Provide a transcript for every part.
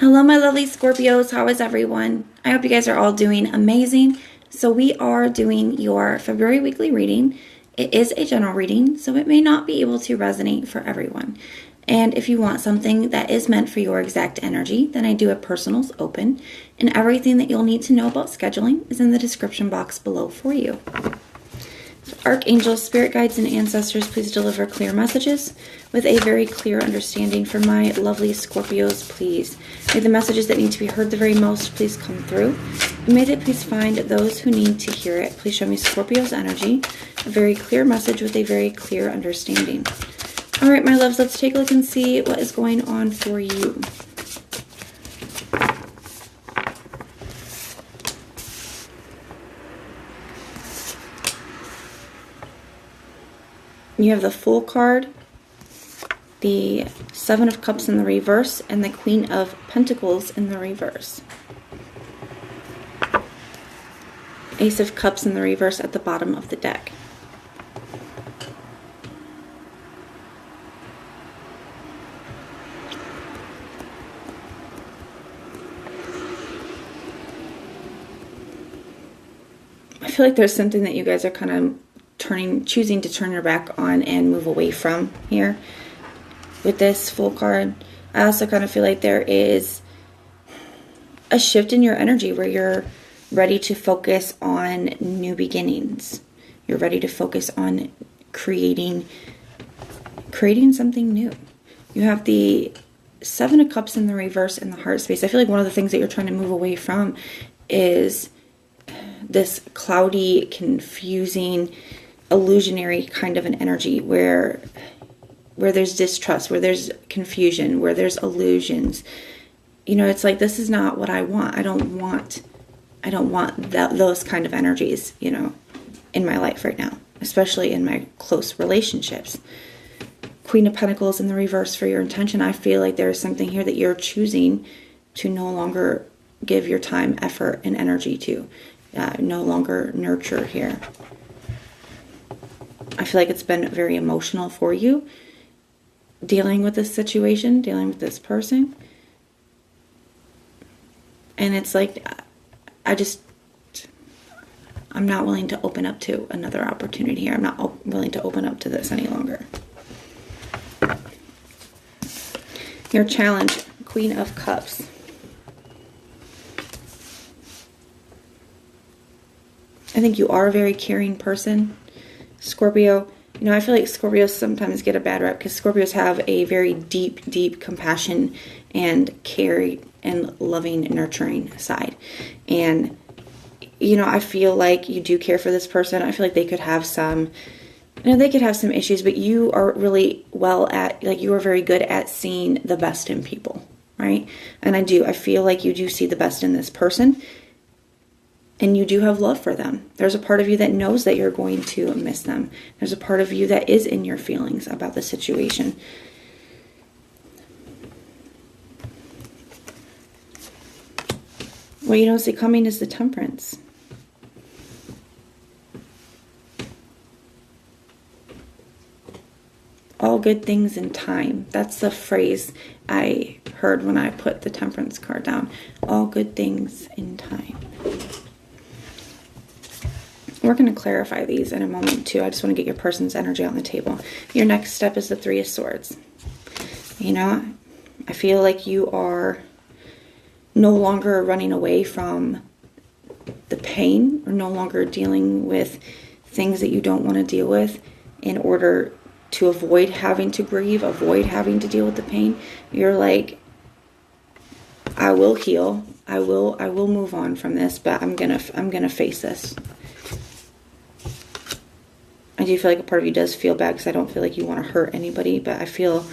Hello, my lovely Scorpios. How is everyone? I hope you guys are all doing amazing. So we are doing your February weekly reading. It is a general reading, so it may not be able to resonate for everyone. And if you want something that is meant for your exact energy, then I do have personals open, and everything that you'll need to know about scheduling is in the description box below for you. Archangels, spirit guides, and ancestors, please deliver clear messages with a very clear understanding for my lovely Scorpios, please. May the messages that need to be heard the very most please come through. And may they please find those who need to hear it. Please show me Scorpio's energy, a very clear message with a very clear understanding. All right, my loves, let's take a look and see what is going on for you. You have the Fool card, the Seven of Cups in the reverse, and the Queen of Pentacles in the reverse. Ace of Cups in the reverse at the bottom of the deck. I feel like there's something that you guys are kind of choosing to turn your back on and move away from here with this Fool card. I also kind of feel like there is a shift in your energy where you're ready to focus on new beginnings. You're ready to focus on creating something new. You have the Seven of Cups in the reverse in the heart space. I feel like one of the things that you're trying to move away from is this cloudy, confusing, illusionary kind of an energy where there's distrust, where there's confusion, where there's illusions. You know, it's like, this is not what I want. I don't want those kind of energies, you know, in my life right now, especially in my close relationships. Queen of Pentacles in the reverse for your intention. I feel like there's something here that you're choosing to no longer give your time, effort, and energy to. No longer nurture here. I feel like it's been very emotional for you dealing with this situation, dealing with this person. And it's like, I'm not willing to open up to another opportunity here. I'm not willing to open up to this any longer. Your challenge, Queen of Cups. I think you are a very caring person, Scorpio. You know, I feel like Scorpios sometimes get a bad rep because Scorpios have a very deep, deep compassion and care and loving, nurturing side. And, you know, I feel like you do care for this person. I feel like they could have some, you know, they could have some issues, but you are really you are very good at seeing the best in people, right? And I feel like you do see the best in this person. And you do have love for them. There's a part of you that knows that you're going to miss them. There's a part of you that is in your feelings about the situation. What you don't see coming is the Temperance. All good things in time. That's the phrase I heard when I put the Temperance card down. All good things in time. We're going to clarify these in a moment too. I just want to get your person's energy on the table. Your next step is the Three of Swords. You know, I feel like you are no longer running away from the pain or no longer dealing with things that you don't want to deal with in order to avoid having to grieve, avoid having to deal with the pain. You're like, I will heal. I will move on from this, but I'm gonna face this. I do feel like a part of you does feel bad because I don't feel like you want to hurt anybody, but I feel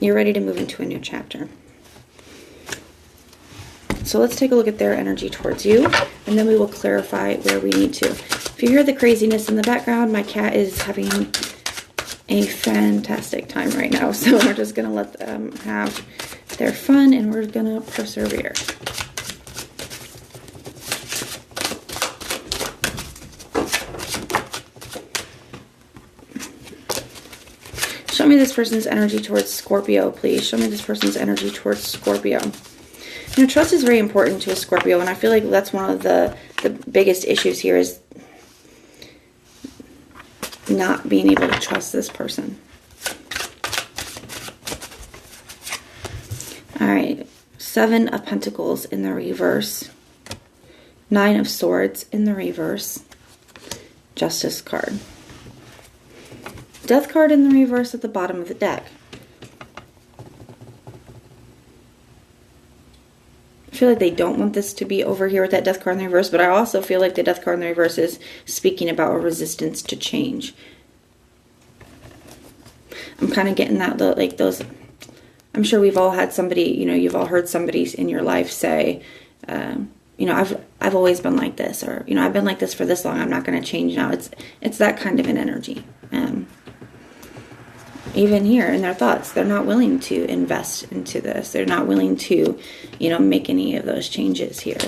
you're ready to move into a new chapter. So let's take a look at their energy towards you, and then we will clarify where we need to. If you hear the craziness in the background, my cat is having a fantastic time right now, so we're just going to let them have their fun, and we're going to persevere. Show me this person's energy towards Scorpio, please. Show me this person's energy towards Scorpio. You know, trust is very important to a Scorpio, and I feel like that's one of the biggest issues here is not being able to trust this person. All right, 7 of Pentacles in the reverse. 9 of Swords in the reverse. Justice card. Death card in the reverse at the bottom of the deck. I feel like they don't want this to be over here with that Death card in the reverse, but I also feel like the Death card in the reverse is speaking about a resistance to change. I'm kind of getting that, like those, I'm sure we've all had somebody, you know, you've all heard somebody in your life say, you know, I've always been like this, or, you know, I've been like this for this long, I'm not going to change now. It's that kind of an energy. Even here in their thoughts, they're not willing to invest into this. They're not willing to, you know, make any of those changes here.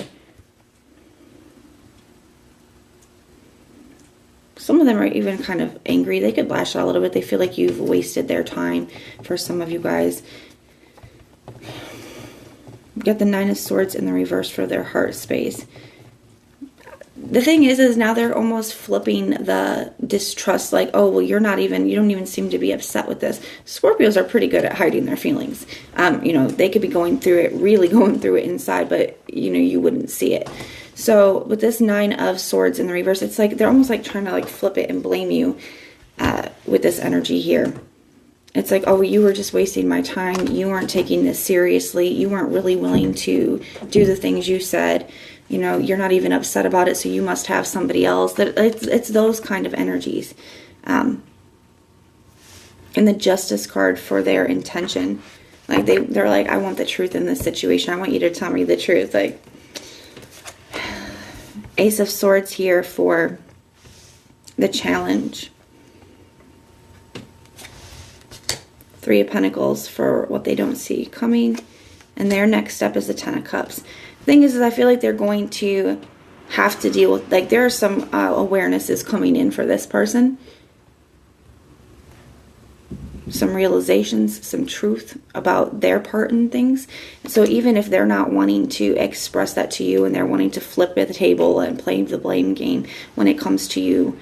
Some of them are even kind of angry. They could lash out a little bit. They feel like you've wasted their time for some of you guys. You got the 9 of Swords in the reverse for their heart space. The thing is now they're almost flipping the distrust, like, oh, well, you don't even seem to be upset with this. Scorpios are pretty good at hiding their feelings. You know, they could be really going through it inside, but, you know, you wouldn't see it. So with this 9 of Swords in the reverse, it's like they're almost like trying to like flip it and blame you with this energy here. It's like, oh, you were just wasting my time. You weren't taking this seriously. You weren't really willing to do the things you said. You know, you're not even upset about it, so you must have somebody else. It's those kind of energies. And the Justice card for their intention. Like, they're like, I want the truth in this situation. I want you to tell me the truth. Like, Ace of Swords here for the challenge. 3 of Pentacles for what they don't see coming. And their next step is the 10 of Cups. Thing is I feel like they're going to have to deal with, like, there are some awarenesses coming in for this person. Some realizations, some truth about their part in things. So even if they're not wanting to express that to you and they're wanting to flip at the table and play the blame game when it comes to you,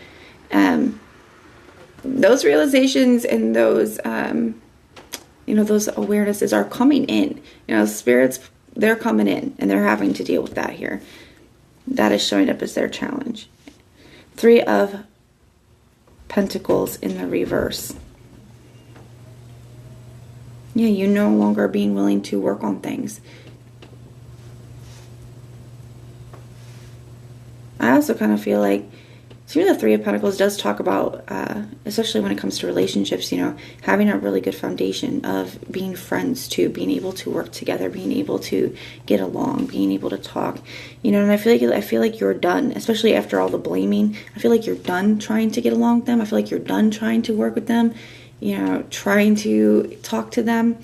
those realizations and those, you know, those awarenesses are coming in. You know, spirits, they're coming in and they're having to deal with that here. That is showing up as their challenge. 3 of Pentacles in the reverse. Yeah, you no longer being willing to work on things. I also kind of feel like, see, the 3 of Pentacles does talk about, especially when it comes to relationships, you know, having a really good foundation of being friends too, being able to work together, being able to get along, being able to talk, you know. And I feel like you're done, especially after all the blaming. I feel like you're done trying to get along with them. I feel like you're done trying to work with them, you know, trying to talk to them.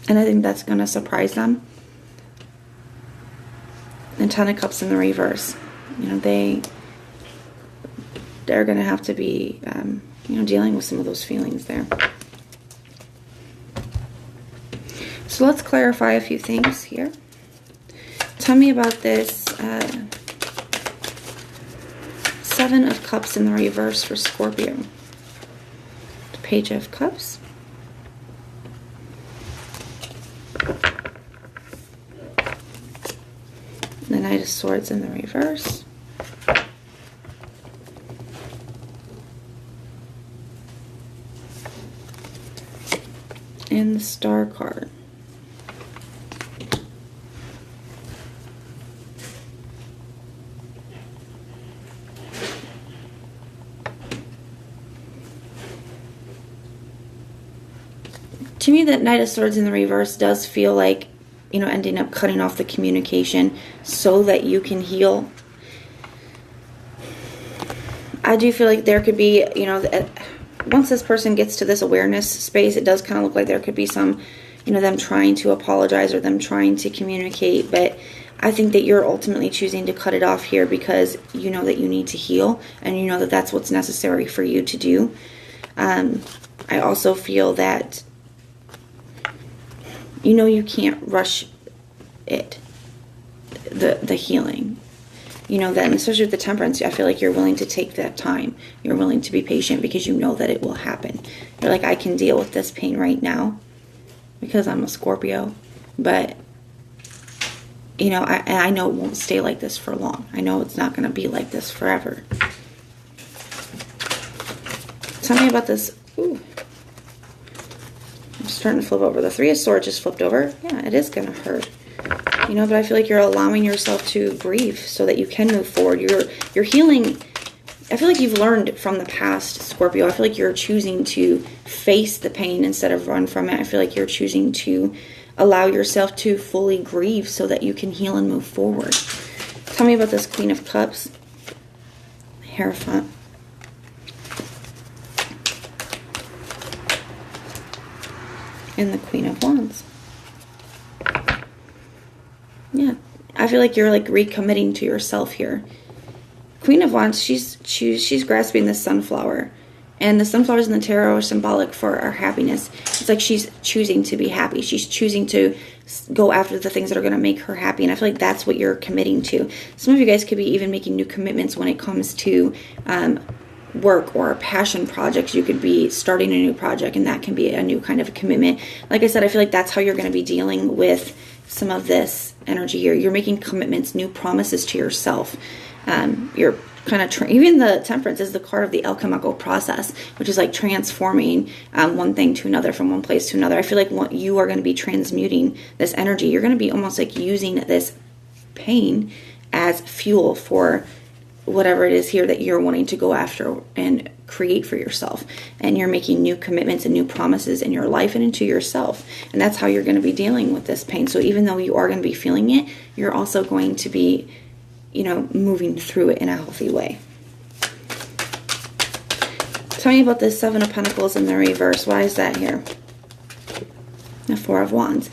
And I think that's going to surprise them. And 10 of Cups in the reverse. You know, they're going to have to be, you know, dealing with some of those feelings there. So let's clarify a few things here. Tell me about this 7 of Cups in the reverse for Scorpio. The Page of Cups. The Knight of Swords in the reverse. And the Star card. To me, that Knight of Swords in the reverse does feel like, you know, ending up cutting off the communication so that you can heal. I do feel like there could be, you know, once this person gets to this awareness space, it does kind of look like there could be some, you know, them trying to apologize or them trying to communicate. But I think that you're ultimately choosing to cut it off here because you know that you need to heal, and you know that that's what's necessary for you to do. I also feel that you know you can't rush it, the healing. You know that, and especially with the temperance, I feel like you're willing to take that time. You're willing to be patient because you know that it will happen. You're like, I can deal with this pain right now because I'm a Scorpio, but you know, I know it won't stay like this for long. I know it's not going to be like this forever. Tell me about this. Ooh. I'm starting to flip over. The Three of Swords just flipped over. Yeah, it is going to hurt. You know, but I feel like you're allowing yourself to grieve so that you can move forward. You're healing. I feel like you've learned from the past, Scorpio. I feel like you're choosing to face the pain instead of run from it. I feel like you're choosing to allow yourself to fully grieve so that you can heal and move forward. Tell me about this Queen of Cups. Hierophant. And the Queen of Wands. Yeah, I feel like you're like recommitting to yourself here. Queen of Wands, she's grasping this sunflower. And the sunflowers in the tarot are symbolic for our happiness. It's like she's choosing to be happy. She's choosing to go after the things that are going to make her happy. And I feel like that's what you're committing to. Some of you guys could be even making new commitments when it comes to work or passion projects. You could be starting a new project, and that can be a new kind of a commitment. Like I said, I feel like that's how you're going to be dealing with some of this energy here. You're making commitments, new promises to yourself. You're kind of even the Temperance is the card of the alchemical process, which is like transforming one thing to another, from one place to another. I feel like you are going to be transmuting this energy. You're going to be almost like using this pain as fuel for whatever it is here that you're wanting to go after and create for yourself. And you're making new commitments and new promises in your life and into yourself. And that's how you're going to be dealing with this pain. So even though you are going to be feeling it, you're also going to be, you know, moving through it in a healthy way. Tell me about this Seven of Pentacles in the reverse. Why is that here? The Four of Wands.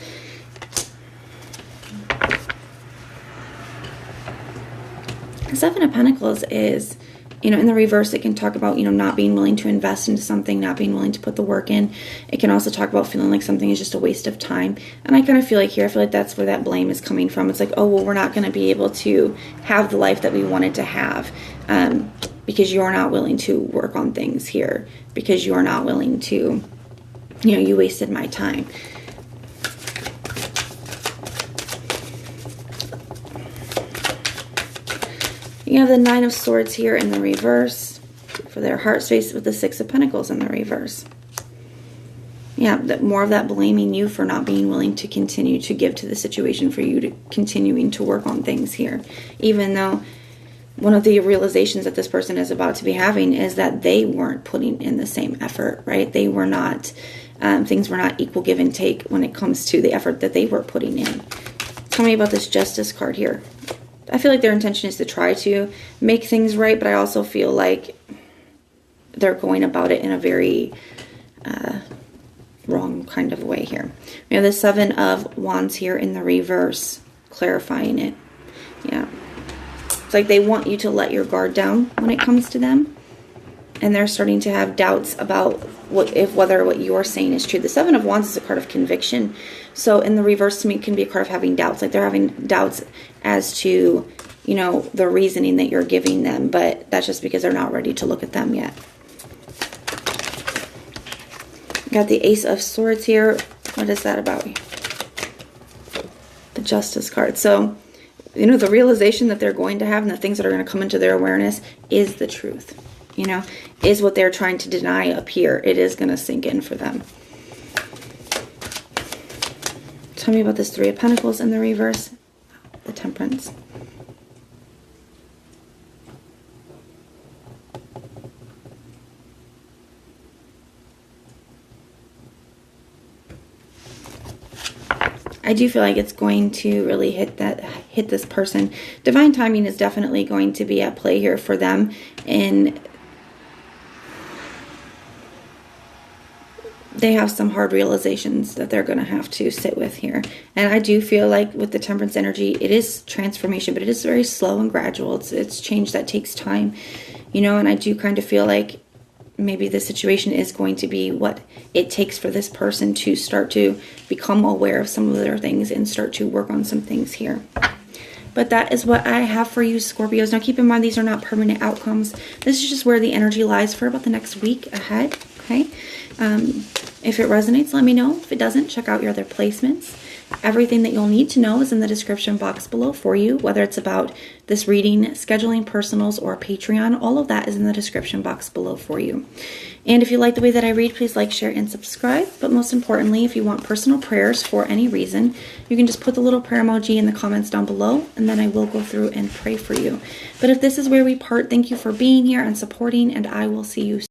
The Seven of Pentacles is, you know, in the reverse, it can talk about, you know, not being willing to invest into something, not being willing to put the work in. It can also talk about feeling like something is just a waste of time. And I kind of feel like here, I feel like that's where that blame is coming from. It's like, oh, well, we're not going to be able to have the life that we wanted to have because you're not willing to work on things here, because you're not willing to, you know, you wasted my time. You have the Nine of Swords here in the reverse for their heart space, with the Six of Pentacles in the reverse. Yeah, more of that blaming you for not being willing to continue to give to the situation, for you to continuing to work on things here. Even though one of the realizations that this person is about to be having is that they weren't putting in the same effort, right? They were not, things were not equal give and take when it comes to the effort that they were putting in. Tell me about this Justice card here. I feel like their intention is to try to make things right, but I also feel like they're going about it in a very wrong kind of way here. We have the Seven of Wands here in the reverse, clarifying it. Yeah. It's like they want you to let your guard down when it comes to them, and they're starting to have doubts about whether what you're saying is true. The Seven of Wands is a card of conviction. So in the reverse, to me, it can be a card of having doubts. Like they're having doubts as to, you know, the reasoning that you're giving them. But that's just because they're not ready to look at them yet. Got the Ace of Swords here. What is that about? The Justice card. So, you know, the realization that they're going to have and the things that are going to come into their awareness is the truth. You know, is what they're trying to deny up here. It is going to sink in for them. Tell me about this Three of Pentacles in the reverse, the Temperance. I do feel like it's going to really hit this person. Divine timing is definitely going to be at play here for them in they have some hard realizations that they're going to have to sit with here. And I do feel like with the Temperance energy, it is transformation, but it is very slow and gradual. It's change that takes time, you know, and I do kind of feel like maybe this situation is going to be what it takes for this person to start to become aware of some of their things and start to work on some things here. But that is what I have for you, Scorpios. Now keep in mind, these are not permanent outcomes. This is just where the energy lies for about the next week ahead, okay? If it resonates, let me know. If it doesn't, check out your other placements. Everything that you'll need to know is in the description box below for you, whether it's about this reading, scheduling personals, or Patreon. All of that is in the description box below for you. And if you like the way that I read, please like, share, and subscribe. But most importantly, if you want personal prayers for any reason, you can just put the little prayer emoji in the comments down below, and then I will go through and pray for you. But if this is where we part, thank you for being here and supporting, and I will see you soon.